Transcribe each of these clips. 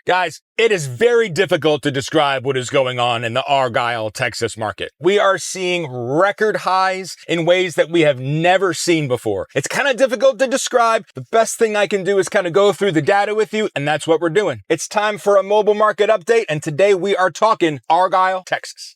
Guys, it is very difficult to describe what is going on in the Argyle, Texas market. We are seeing record highs in ways that we have never seen before. It's kind of difficult to describe. The best thing I can do is kind of go through the data with you, and that's what we're doing. It's time for a mobile market update, and today we are talking Argyle, Texas.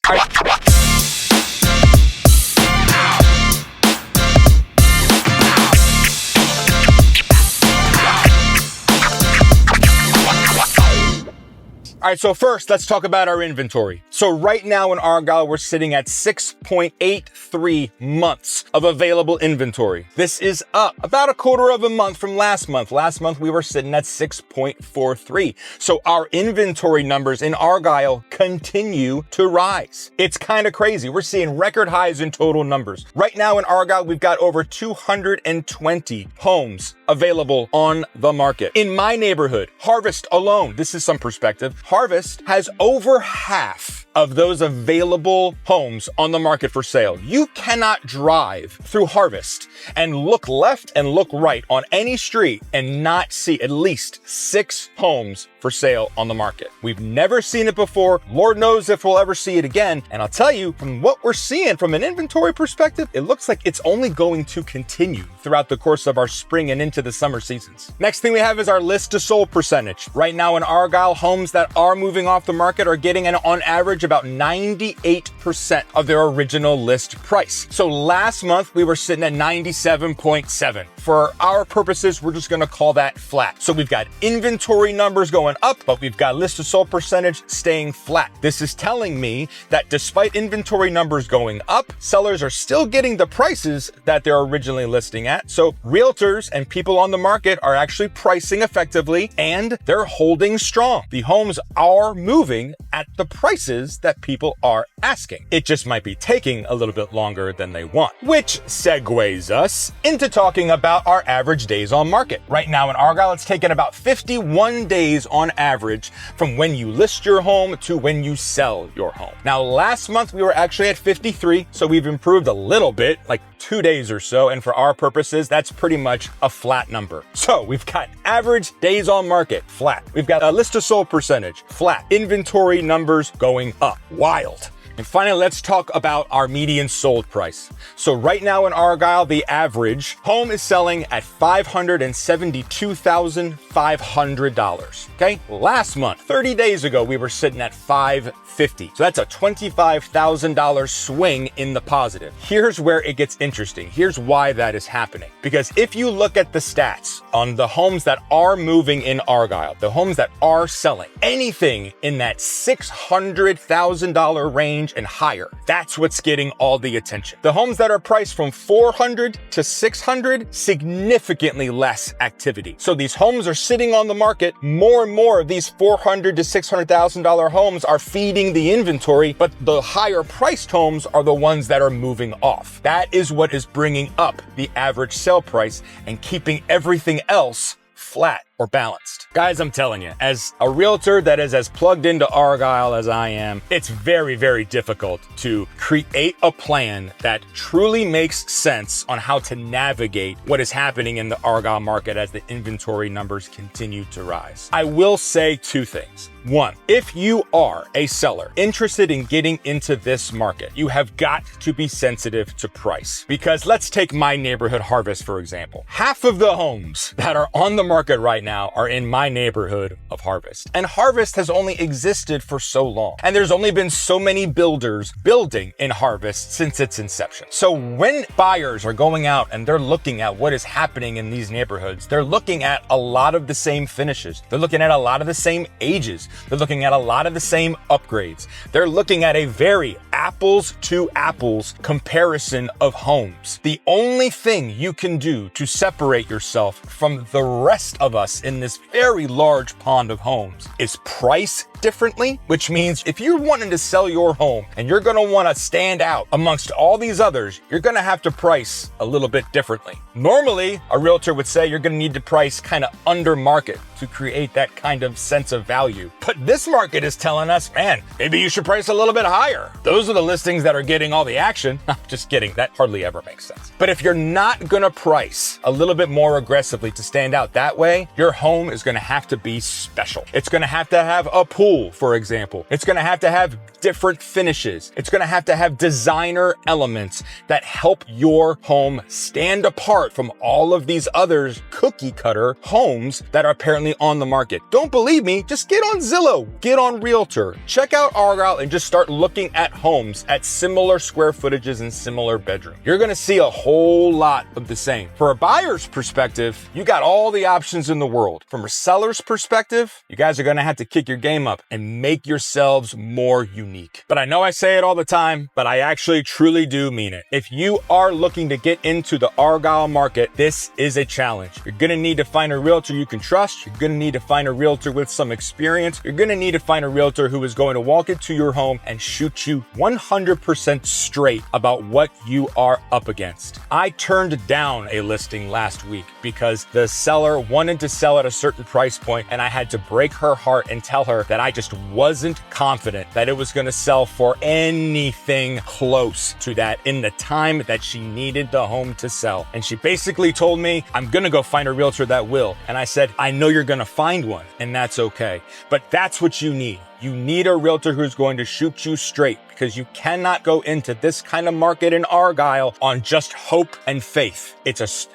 All right, so first, let's talk about our inventory. So right now in Argyle, we're sitting at 6.83 months of available inventory. This is up about a quarter of a month from last month. Last month, we were sitting at 6.43. So our inventory numbers in Argyle continue to rise. It's kind of crazy. We're seeing record highs in total numbers. Right now in Argyle, we've got over 220 homes available on the market. In my neighborhood, Harvest alone, this is some perspective, Harvest has over half of those available homes on the market for sale. You cannot drive through Harvest and look left and look right on any street and not see at least 6 homes for sale on the market. We've never seen it before. Lord knows if we'll ever see it again. And I'll tell you, from what we're seeing from an inventory perspective, it looks like it's only going to continue throughout the course of our spring and into the summer seasons. Next thing we have is our list to sold percentage. Right now in Argyle, homes that are moving off the market are getting on average about 98% of their original list price. So last month we were sitting at 97.7. For our purposes, we're just gonna call that flat. So we've got inventory numbers going up, but we've got list to sold percentage staying flat. This is telling me that despite inventory numbers going up, sellers are still getting the prices that they're originally listing at. So realtors and people on the market are actually pricing effectively and they're holding strong. The homes are moving at the prices that people are asking. It just might be taking a little bit longer than they want, which segues us into talking about our average days on market. Right now in Argyle, it's taken about 51 days on average from when you list your home to when you sell your home. Now, last month we were actually at 53, so we've improved a little bit, like 2 days or so, and for our purposes, that's pretty much a flat number. So we've got average days on market, flat. We've got a list to sold percentage, flat. Inventory numbers going up, wild. And finally, let's talk about our median sold price. So right now in Argyle, the average home is selling at $572,500. Okay. Last month, 30 days ago, we were sitting at $550,000. So that's a $25,000 swing in the positive. Here's where it gets interesting. Here's why that is happening. Because if you look at the stats on the homes that are moving in Argyle, the homes that are selling, anything in that $600,000 range and higher, that's what's getting all the attention. The homes that are priced from $400,000 to $600,000, significantly less activity. So these homes are sitting on the market. More and more of these $400,000 to $600,000 homes are feeding the inventory, but the higher priced homes are the ones that are moving off. That is what is bringing up the average sale price and keeping everything else flat or balanced. Guys, I'm telling you, as a realtor that is as plugged into Argyle as I am, it's very, very difficult to create a plan that truly makes sense on how to navigate what is happening in the Argyle market as the inventory numbers continue to rise. I will say 2 things. 1, if you are a seller interested in getting into this market, you have got to be sensitive to price. Because let's take my neighborhood, Harvest, for example. Half of the homes that are on the market right now are in my neighborhood of Harvest. And Harvest has only existed for so long. And there's only been so many builders building in Harvest since its inception. So when buyers are going out and they're looking at what is happening in these neighborhoods, they're looking at a lot of the same finishes. They're looking at a lot of the same ages. They're looking at a lot of the same upgrades. They're looking at a very apples to apples comparison of homes. The only thing you can do to separate yourself from the rest of us in this very large pond of homes is price differently, which means if you're wanting to sell your home and you're going to want to stand out amongst all these others, you're going to have to price a little bit differently. Normally, a realtor would say you're going to need to price kind of under market to create that kind of sense of value. But this market is telling us, man, maybe you should price a little bit higher. Those are the listings that are getting all the action. Just kidding. That hardly ever makes sense. But if you're not going to price a little bit more aggressively to stand out that way, you're Your home is gonna have to be special. It's gonna have to have a pool, for example. It's gonna have to have different finishes. It's gonna have to have designer elements that help your home stand apart from all of these other cookie cutter homes that are apparently on the market. Don't believe me? Just get on Zillow, get on Realtor, check out Argyle, and just start looking at homes at similar square footages and similar bedrooms. You're gonna see a whole lot of the same. For a buyer's perspective, you got all the options in the world. From a seller's perspective, you guys are gonna have to kick your game up and make yourselves more unique. But I know I say it all the time, but I actually truly do mean it. If you are looking to get into the Argyle market, this is a challenge. You're gonna need to find a realtor you can trust. You're gonna need to find a realtor with some experience. You're gonna need to find a realtor who is going to walk into your home and shoot you 100% straight about what you are up against. I turned down a listing last week because the seller wanted to sell at a certain price point, and I had to break her heart and tell her that I just wasn't confident that it was gonna sell for anything close to that in the time that she needed the home to sell. And she basically told me, I'm gonna go find a realtor that will. And I said, I know you're gonna find one, and that's okay. But that's what you need. You need a realtor who's going to shoot you straight, because you cannot go into this kind of market in Argyle on just hope and faith.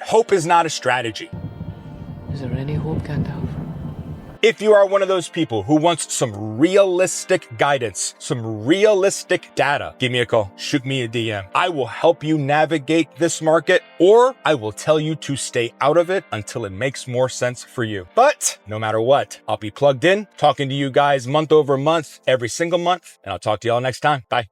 Hope is not a strategy. Is there any hope, Gandalf? If you are one of those people who wants some realistic guidance, some realistic data, give me a call, shoot me a DM. I will help you navigate this market, or I will tell you to stay out of it until it makes more sense for you. But no matter what, I'll be plugged in, talking to you guys month over month, every single month, and I'll talk to y'all next time. Bye.